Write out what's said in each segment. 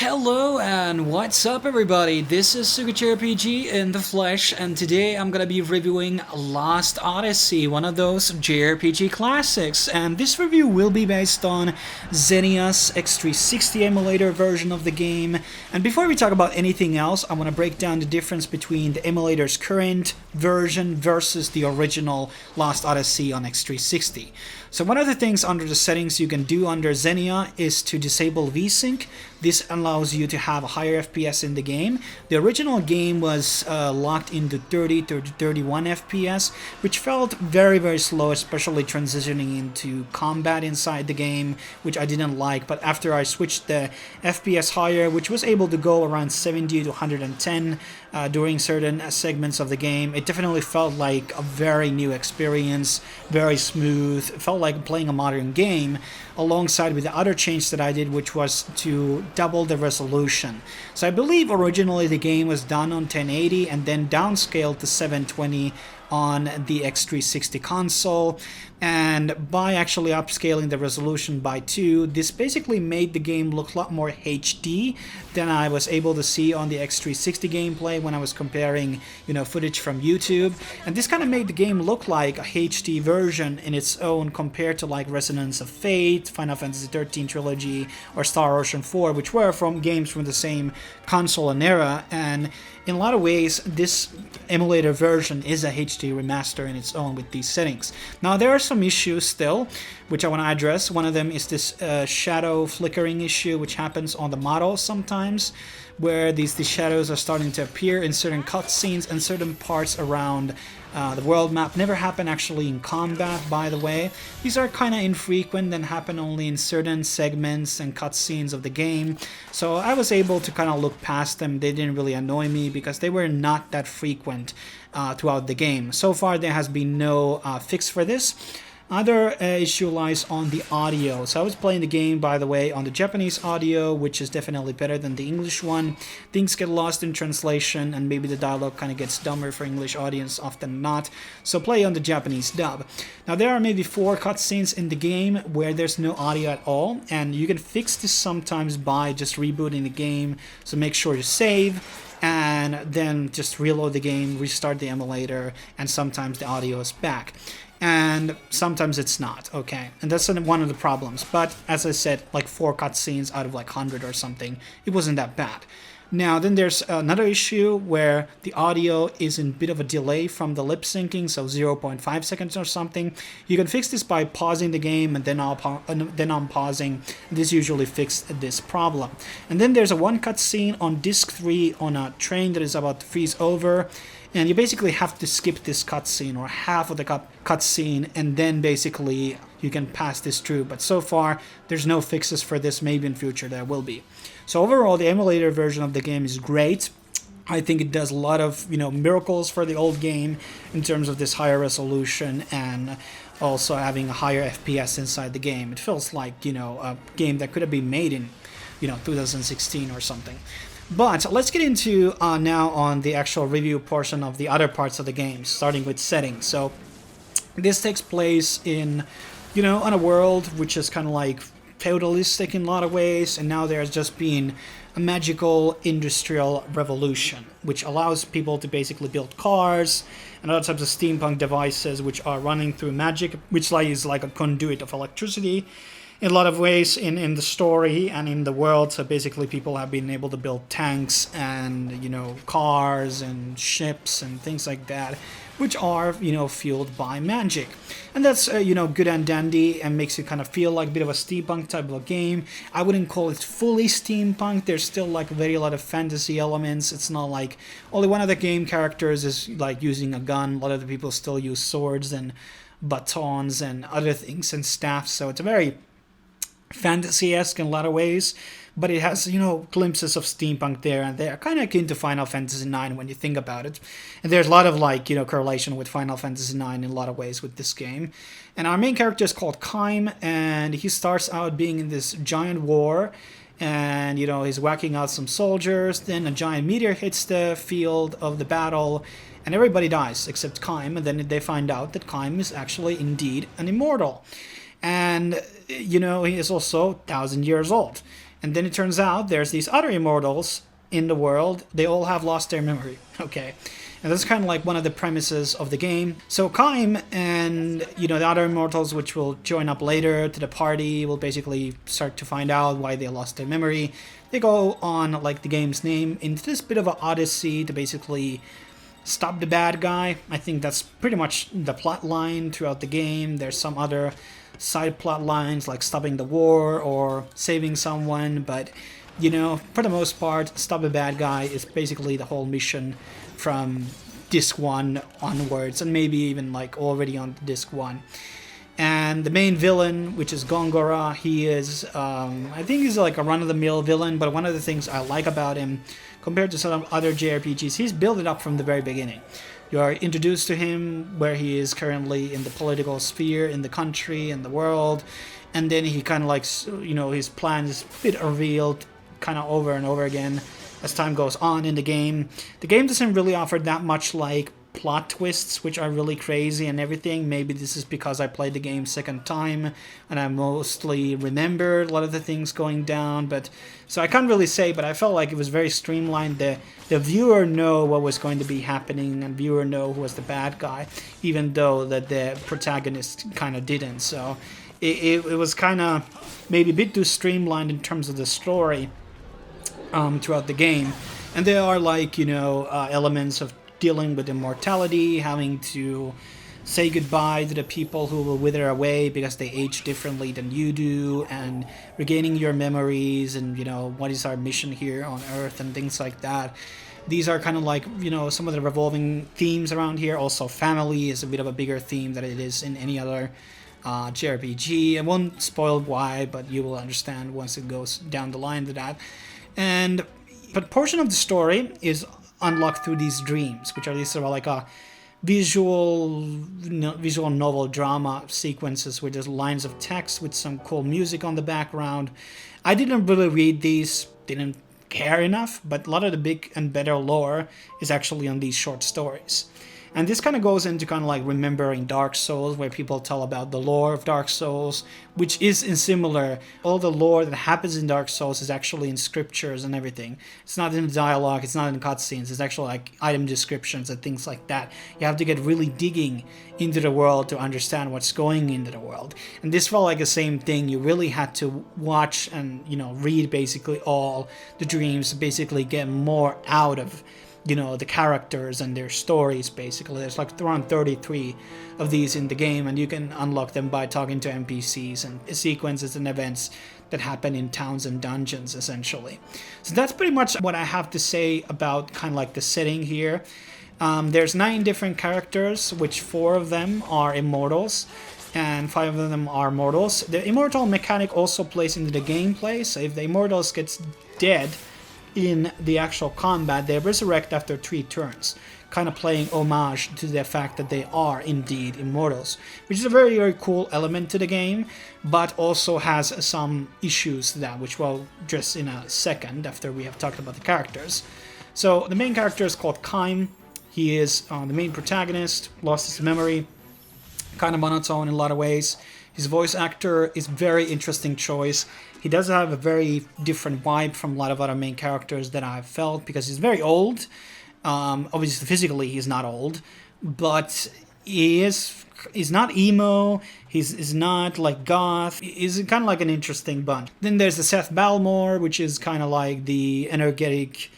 Hello and what's up everybody, this is Sugi JRPG in the flesh, and today I'm gonna be reviewing Lost Odyssey, one of those JRPG classics, and this review will be based on Xenia's X360 emulator version of the game. And before we talk about anything else, I want to break down the difference between the emulator's current version versus the original Lost Odyssey on X360. So one of the things under the settings you can do under Xenia is to disable VSync. This allows you to have a higher FPS in the game. The original game was locked into 30 to 31 FPS, which felt very slow, especially transitioning into combat inside the game, which I didn't like. But after I switched the FPS higher, which was able to go around 70 to 110 during certain segments of the game, it definitely felt like a very new experience, very smooth. It felt like playing a modern game, alongside with the other change that I did, which was to double the resolution. So I believe originally the game was done on 1080 and then downscaled to 720 on the X360 console, and by actually upscaling the resolution by 2, this basically made the game look a lot more HD than I was able to see on the X360 gameplay when I was comparing, footage from YouTube. And this kind of made the game look like a HD version in its own, compared to like Resonance of Fate, Final Fantasy XIII Trilogy, or Star Ocean 4, which were from games from the same console and era. And in a lot of ways, this emulator version is a HD remaster in its own with these settings. Now, there are some issues still, which I want to address. One of them is this shadow flickering issue, which happens on the models sometimes, where these shadows are starting to appear in certain cutscenes and certain parts around the world map. Never happen actually in combat, by the way. These are kind of infrequent and happen only in certain segments and cutscenes of the game. So I was able to kind of look past them. They didn't really annoy me because they were not that frequent throughout the game. So far there has been no fix for this. Other issue lies on the audio. So I was playing the game, by the way, on the Japanese audio, which is definitely better than the English one. Things get lost in translation, and maybe the dialogue kind of gets dumber for English audience, often not. So play on the Japanese dub. Now there are maybe 4 cutscenes in the game where there's no audio at all, and you can fix this sometimes by just rebooting the game. So make sure to save, and then just reload the game, restart the emulator, and sometimes the audio is back. And sometimes it's not, okay? And that's one of the problems. But as I said, like 4 cutscenes out of like 100 or something, it wasn't that bad. Now, then there's another issue where the audio is in a bit of a delay from the lip syncing, so 0.5 seconds or something. You can fix this by pausing the game and then unpausing. This usually fixes this problem. And then there's a one cutscene on disc 3 on a train that is about to freeze over. And you basically have to skip this cutscene or half of the cutscene, and then basically you can pass this through. But so far, there's no fixes for this. Maybe in future there will be. So overall, the emulator version of the game is great. I think it does a lot of miracles for the old game in terms of this higher resolution and also having a higher FPS inside the game. It feels like a game that could have been made in 2016 or something. But let's get into now on the actual review portion of the other parts of the game, starting with settings. So this takes place in, on a world which is kind of like feudalistic in a lot of ways, and now there's just been a magical industrial revolution, which allows people to basically build cars and other types of steampunk devices which are running through magic, which is like a conduit of electricity in a lot of ways in the story and in the world. So basically people have been able to build tanks and cars and ships and things like that, which are fueled by magic. And that's good and dandy and makes it kind of feel like a bit of a steampunk type of a game. I wouldn't call it fully steampunk. There's still like a lot of fantasy elements. It's not like only one of the game characters is like using a gun. A lot of the people still use swords and batons and other things and staffs. So it's a very fantasy-esque in a lot of ways, but it has glimpses of steampunk there and there, kind of akin to Final Fantasy IX when you think about it. And there's a lot of correlation with Final Fantasy IX in a lot of ways with this game. And our main character is called Kaim, and he starts out being in this giant war, and he's whacking out some soldiers. Then a giant meteor hits the field of the battle, and everybody dies except Kaim. And then they find out that Kaim is actually indeed an immortal. And, he is also 1,000 years old. And then it turns out there's these other immortals in the world. They all have lost their memory. Okay. And that's kind of like one of the premises of the game. So Kaim and, the other immortals, which will join up later to the party, will basically start to find out why they lost their memory. They go on, like the game's name, into this bit of an odyssey to basically stop the bad guy. I think that's pretty much the plot line throughout the game. There's some other side plot lines like stopping the war or saving someone, but for the most part, stop the bad guy is basically the whole mission from disc 1 onwards, and maybe even like already on disc 1. And the main villain, which is Gongora, he is, I think he's like a run-of-the-mill villain, but one of the things I like about him, compared to some other JRPGs, he's built it up from the very beginning. You are introduced to him where he is currently in the political sphere, in the country, in the world, and then he kind of like, his plan is a bit revealed kind of over and over again as time goes on in the game. The game doesn't really offer that much like plot twists, which are really crazy and everything. Maybe this is because I played the game second time and I mostly remembered a lot of the things going down, but so I can't really say, but I felt like it was very streamlined. The viewer know what was going to be happening, and viewer know who was the bad guy, even though that the protagonist kind of didn't. So it was kind of maybe a bit too streamlined in terms of the story throughout the game. And there are like elements of dealing with immortality, having to say goodbye to the people who will wither away because they age differently than you do, and regaining your memories, and what is our mission here on Earth, and things like that. These are kind of like some of the revolving themes around here. Also, family is a bit of a bigger theme than it is in any other JRPG. I won't spoil why, but you will understand once it goes down the line to that. But portion of the story is unlocked through these dreams, which are these sort of like a visual novel drama sequences where there's lines of text with some cool music on the background. I didn't really read these, didn't care enough, but a lot of the big and better lore is actually on these short stories. And this kind of goes into kind of like remembering Dark Souls, where people tell about the lore of Dark Souls, which is in similar. All the lore that happens in Dark Souls is actually in scriptures and everything. It's not in dialogue, it's not in cutscenes, it's actually like item descriptions and things like that. You have to get really digging into the world to understand what's going into the world. And this felt like the same thing. You really had to watch and, read basically all the dreams to basically get more out of the characters and their stories, basically. There's like around 33 of these in the game, and you can unlock them by talking to NPCs and sequences and events that happen in towns and dungeons, essentially. So that's pretty much what I have to say about kind of like the setting here. There's 9 different characters, which 4 of them are immortals, and 5 of them are mortals. The immortal mechanic also plays into the gameplay, so if the immortals gets dead in the actual combat, they resurrect after 3 turns, kind of playing homage to the fact that they are indeed immortals, which is a very, very cool element to the game, but also has some issues to that, which we'll address in a second after we have talked about the characters. So the main character is called Kaim. He is the main protagonist, lost his memory, kind of monotone in a lot of ways. His voice actor is very interesting choice. He does have a very different vibe from a lot of other main characters that I've felt, because he's very old. Obviously, physically, he's not old, but he's not emo. He's not like goth. He's kind of like an interesting bunch. Then there's the Seth Balmore, which is kind of like the energetic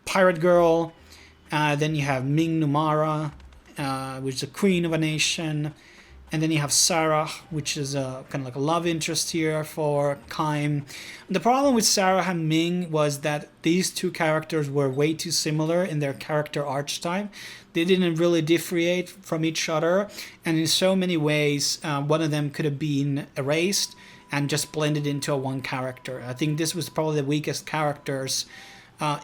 pirate girl. Then you have Ming Numara, which is the queen of a nation. And then you have Sarah, which is kind of like a love interest here for Kaim. The problem with Sarah and Ming was that these 2 characters were way too similar in their character archetype. They didn't really differentiate from each other, and in so many ways, one of them could have been erased and just blended into a one character. I think this was probably the weakest characters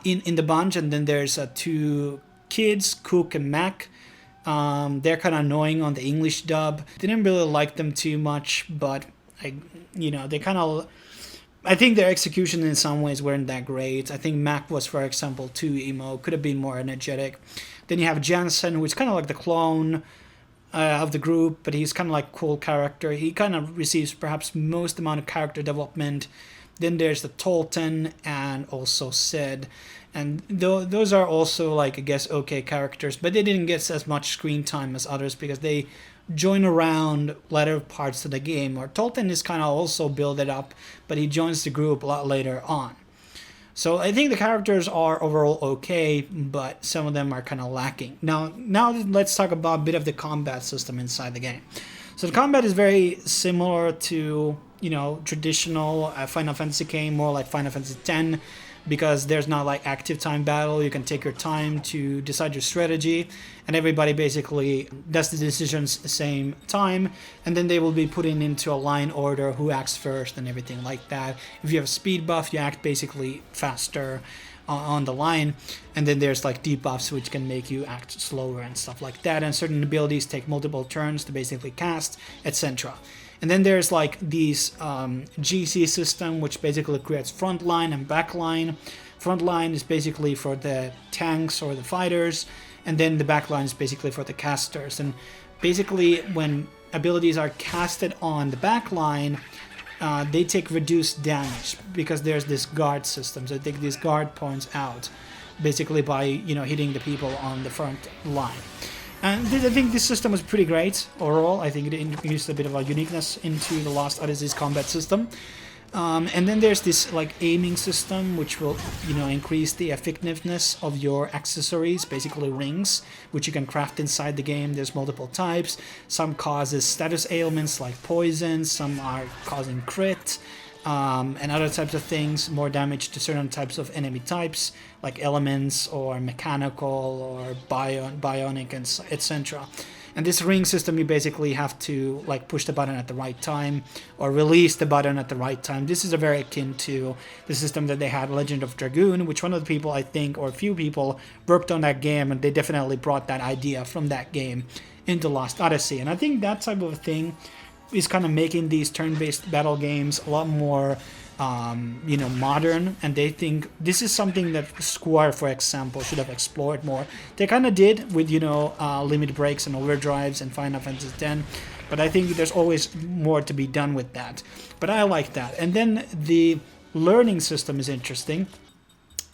in the bunch. And then there's 2 kids, Cook and Mac. They're kind of annoying on the English dub. Didn't really like them too much, but they kind of, I think their execution in some ways weren't that great. I think Mac was, for example, too emo, could have been more energetic. Then you have Jansen, who's kind of like the clone of the group, but he's kind of like a cool character. He kind of receives perhaps most amount of character development Then there's the Tolton and also Sid. And those are also, like, I guess, okay characters, but they didn't get as much screen time as others because they join around later parts of the game. Or Tolton is kind of also built it up, but he joins the group a lot later on. So I think the characters are overall okay, but some of them are kind of lacking. Now let's talk about a bit of the combat system inside the game. So the combat is very similar to, traditional Final Fantasy game, more like Final Fantasy X, because there's not like active time battle. You can take your time to decide your strategy, and everybody basically does the decisions at the same time, and then they will be put into a line order, who acts first and everything like that. If you have a speed buff, you act basically faster on the line, and then there's like debuffs which can make you act slower and stuff like that, and certain abilities take multiple turns to basically cast, etc. And then there's like these GC system, which basically creates front line and back line. Front line is basically for the tanks or the fighters, and then the back line is basically for the casters. And basically when abilities are casted on the back line, they take reduced damage because there's this guard system. So they take these guard points out basically by hitting the people on the front line. And I think this system was pretty great overall. I think it introduced a bit of a uniqueness into the Lost Odyssey's combat system. And then there's this like aiming system, which will increase the effectiveness of your accessories, basically rings, which you can craft inside the game. There's multiple types. Some causes status ailments like poison. Some are causing crit. And other types of things, more damage to certain types of enemy types, like elements or mechanical or bionic, and etc. And this ring system, you basically have to like push the button at the right time or release the button at the right time. This is a very akin to the system that they had Legend of Dragoon, which one of the people, I think, or a few people worked on that game, and they definitely brought that idea from that game into Lost Odyssey. And I think that type of thing is kind of making these turn-based battle games a lot more, modern, and they think this is something that Square, for example, should have explored more. They kind of did with, limit breaks and overdrives and Final Fantasy X, but I think there's always more to be done with that. But I like that. And then the learning system is interesting.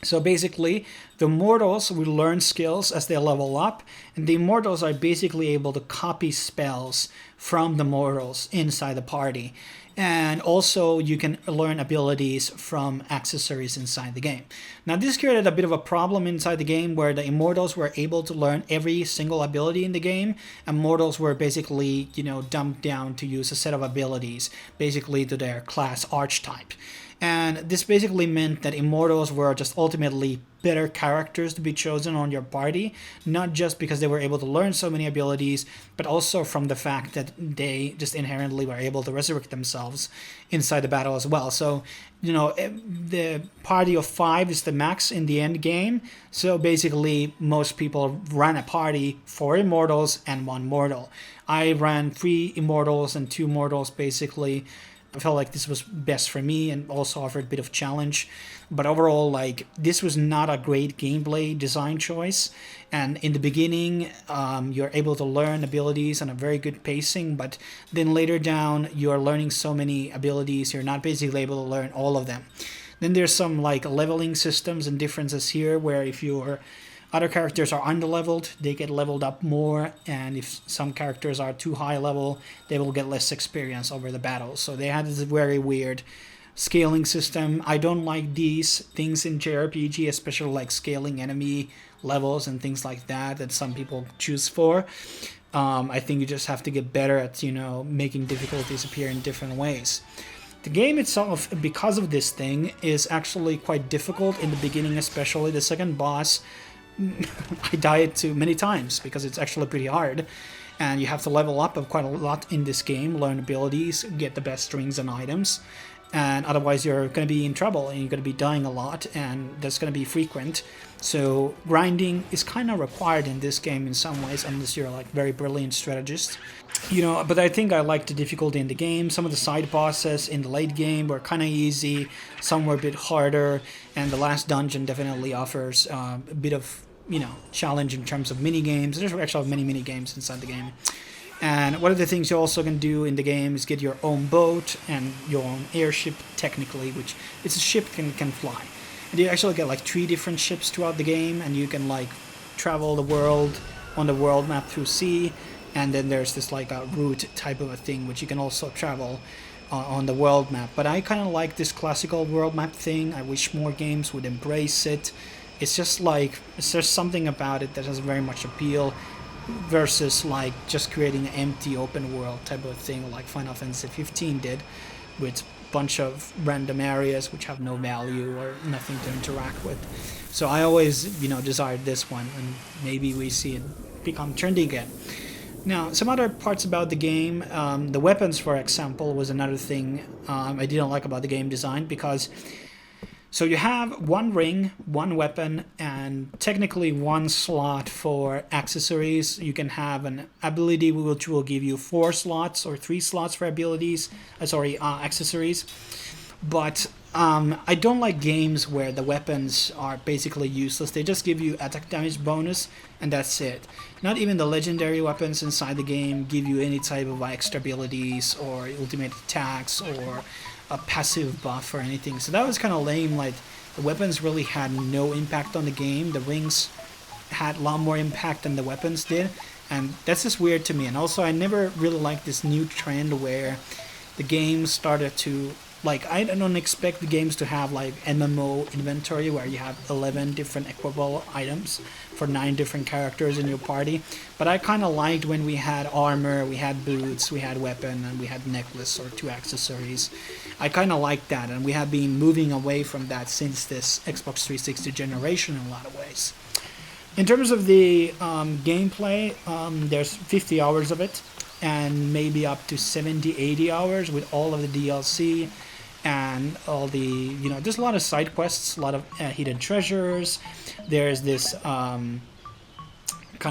So basically, the mortals will learn skills as they level up, and the immortals are basically able to copy spells from the mortals inside the party. And also, you can learn abilities from accessories inside the game. Now, this created a bit of a problem inside the game where the immortals were able to learn every single ability in the game, and mortals were basically, dumped down to use a set of abilities, basically to their class archetype. And this basically meant that immortals were just ultimately better characters to be chosen on your party, not just because they were able to learn so many abilities, but also from the fact that they just inherently were able to resurrect themselves inside the battle as well. So, the party of 5 is the max in the end game. So basically, most people ran a party 4 immortals and 1 mortal. I ran 3 immortals and 2 mortals basically. I felt like this was best for me and also offered a bit of challenge. But overall, this was not a great gameplay design choice. And in the beginning, you're able to learn abilities on a very good pacing, but then later down, you're learning so many abilities, you're not basically able to learn all of them. Then there's some leveling systems and differences here, where if your other characters are underleveled, they get leveled up more, and if some characters are too high level, they will get less experience over the battles. So they had this very weird scaling system. I don't like these things in JRPG, especially scaling enemy levels and things like that some people choose for. I think you just have to get better at, making difficulties appear in different ways. The game itself, because of this thing, is actually quite difficult in the beginning, especially the second boss. I died to many times because it's actually pretty hard, and you have to level up quite a lot in this game, learn abilities, get the best strings and items, and otherwise you're going to be in trouble and you're going to be dying a lot, and that's going to be frequent. So grinding is kind of required in this game in some ways, unless you're very brilliant strategist. But I think I liked the difficulty in the game. Some of the side bosses in the late game were kind of easy, some were a bit harder, and the last dungeon definitely offers a bit of challenge in terms of mini games. There's actually many mini games inside the game. And one of the things you also can do in the game is get your own boat and your own airship, technically, which it's a ship can fly. And you actually get like 3 different ships throughout the game, and you can like travel the world on the world map through sea. And then there's this like a route type of a thing, which you can also travel on the world map. But I kind of like this classical world map thing. I wish more games would embrace it. It's just like, there's something about it that has very much appeal, versus like just creating an empty open world type of thing like Final Fantasy 15 did, with a bunch of random areas which have no value or nothing to interact with. So I always, desired this one, and maybe we see it become trendy again. Now, some other parts about the game, the weapons, for example, was another thing I didn't like about the game design, because so you have 1 ring, 1 weapon, and technically 1 slot for accessories. You can have an ability which will give you 4 slots or 3 slots for abilities, accessories. But I don't like games where the weapons are basically useless. They just give you attack damage bonus, and that's it. Not even the legendary weapons inside the game give you any type of extra abilities or ultimate attacks or a passive buff or anything. So that was kind of lame. Like, the weapons really had no impact on the game. The rings had a lot more impact than the weapons did, and that's just weird to me. And also, I never really liked this new trend where the game started to, like, I don't expect the games to have like MMO inventory where you have 11 different equipable items for 9 different characters in your party. But I kind of liked when we had armor, we had boots, we had weapon, and we had necklace or 2 accessories. I kind of liked that, and we have been moving away from that since this Xbox 360 generation in a lot of ways. In terms of the gameplay, there's 50 hours of it, and maybe up to 70, 80 hours with all of the DLC and all the, there's a lot of side quests, a lot of hidden treasures. There's this kind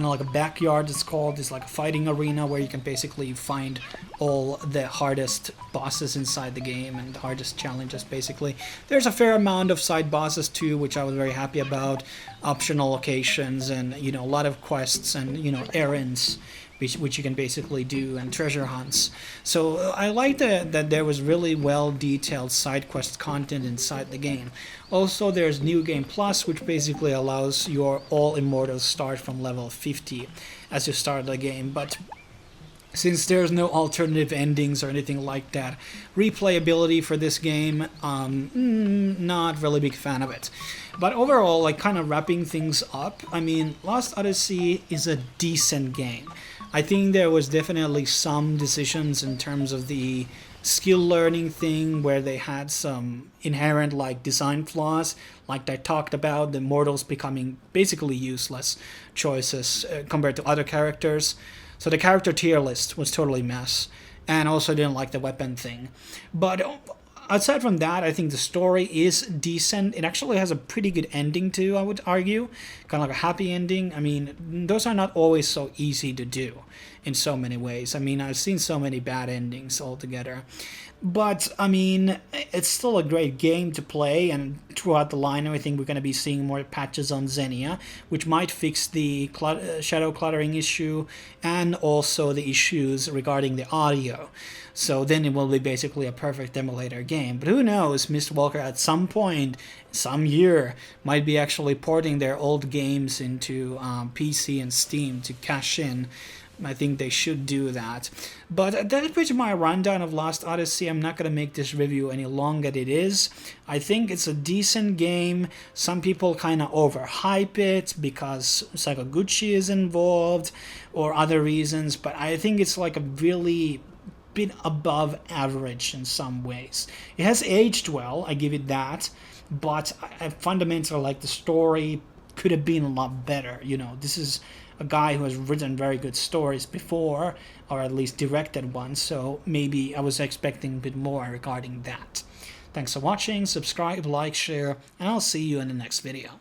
of like a backyard, it's called. It's like a fighting arena where you can basically find all the hardest bosses inside the game and the hardest challenges, basically. There's a fair amount of side bosses too, which I was very happy about. Optional locations and, a lot of quests and, errands, which you can basically do, and treasure hunts. So I like that there was really well detailed side quest content inside the game. Also, there's New Game Plus, which basically allows your all immortals start from level 50 as you start the game. But since there's no alternative endings or anything like that, replayability for this game, not really big fan of it. But overall, like, kind of wrapping things up, I mean, Lost Odyssey is a decent game. I think there was definitely some decisions in terms of the skill learning thing where they had some inherent like design flaws, like I talked about, the mortals becoming basically useless choices compared to other characters. So the character tier list was totally mess, and also didn't like the weapon thing. But aside from that, I think the story is decent. It actually has a pretty good ending too, I would argue. Kind of like a happy ending. I mean, those are not always so easy to do in so many ways. I mean, I've seen so many bad endings altogether. But, I mean, it's still a great game to play, and throughout the line, I think we're going to be seeing more patches on Xenia, which might fix the shadow cluttering issue, and also the issues regarding the audio. So then it will be basically a perfect emulator game. But who knows, Mistwalker at some point, some year, might be actually porting their old games into PC and Steam to cash in. I think they should do that. But that's pretty much my rundown of Lost Odyssey. I'm not going to make this review any longer than it is. I think it's a decent game. Some people kind of overhype it because Sakaguchi is involved or other reasons. But I think it's like a really bit above average in some ways. It has aged well, I give it that. But I fundamentally like the story could have been a lot better. This is a guy who has written very good stories before, or at least directed one, so maybe I was expecting a bit more regarding that. Thanks for watching, subscribe, like, share, and I'll see you in the next video.